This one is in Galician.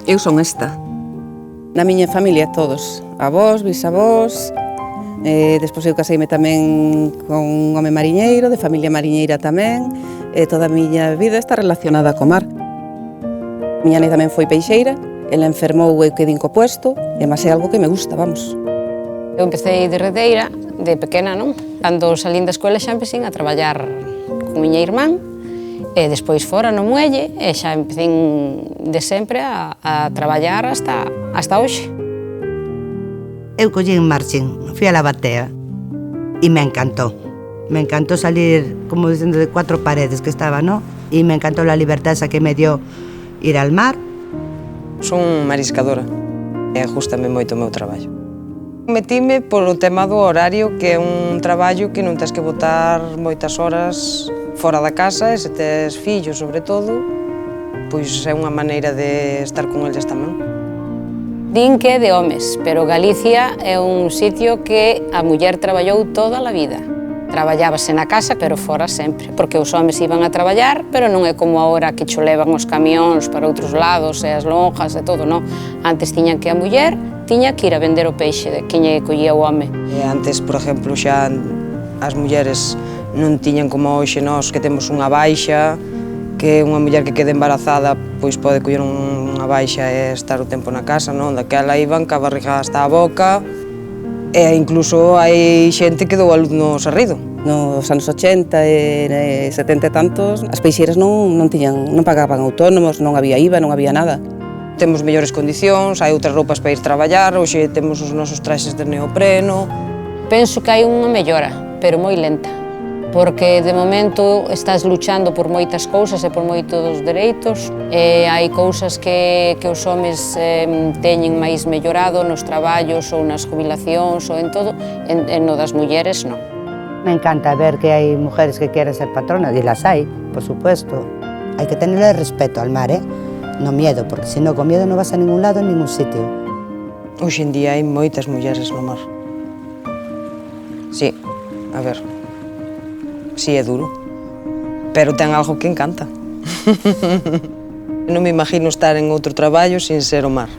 Eu son esta. Na miña familia todos, avós, bisavós, despois eu caseime tamén con un home mariñeiro, de familia mariñeira tamén, e toda a miña vida está relacionada co mar. Miña nai tamén foi peixeira, ela enfermou e eu quedín co puesto, e máis é algo que me gusta, vamos. Eu empecé de redeira, de pequena, non? Cando salín da escola xa empecé a traballar con miña irmán, e despois fora no muelle, e xa empecé de sempre a traballar hasta hoxe. Eu collín marching, fui a la batea e me encantó. Me encantó salir, como diciendo, de cuatro paredes que estaba, ¿no? Y me encantó la libertad esa que me dio ir al mar. Son mariscadora e gústame moito o meu traballo. Metíme polo tema do horario, que é un traballo que non tens que botar moitas horas fora da casa, e se tes fillos, sobre todo, pois é unha maneira de estar con eles tamén. Din que é de homes, pero Galicia é un sitio que a muller traballou toda a vida. Traballábase na casa, pero fora sempre, porque os homes iban a traballar, pero non é como agora que cho levan os camións para outros lados, e as lonjas e todo, non. Antes tiñan que a muller tiña que ir a vender o peixe de quen lle collía o home. E antes, por exemplo, xa as mulleres non tiñan como hoxe nós, que temos unha baixa, que unha muller que quede embarazada pois pode coller unha baixa e estar o tempo na casa, non? Daquela iban ca barriga hasta a boca, e incluso hai xente que dou a luz no Sarrido. Nos anos 80 e 70 e tantos, as peixeiras non pagaban autónomos, non había IVA, non había nada. Temos mellores condicións, hai outras roupas para ir traballar, hoxe temos os nosos traxes de neopreno. Penso que hai unha mellora, pero moi lenta, porque de momento estás luchando por moitas cousas e por moitos dereitos, e hai cousas que os homes teñen máis mellorado nos traballos ou nas jubilacións ou en todo, e no das mulleres non. Me encanta ver que hay mujeres que quieren ser patronas, y las hay, por supuesto. Hay que tenerle respeto al mar, ¿eh? No miedo, porque si no, con miedo no vas a ningún lado, en ningún sitio. Hoxe en día hai moitas mulleres no mar. Sí, a ver, sí é duro, pero ten algo que encanta. Non me imagino estar en outro traballo sin ser o mar.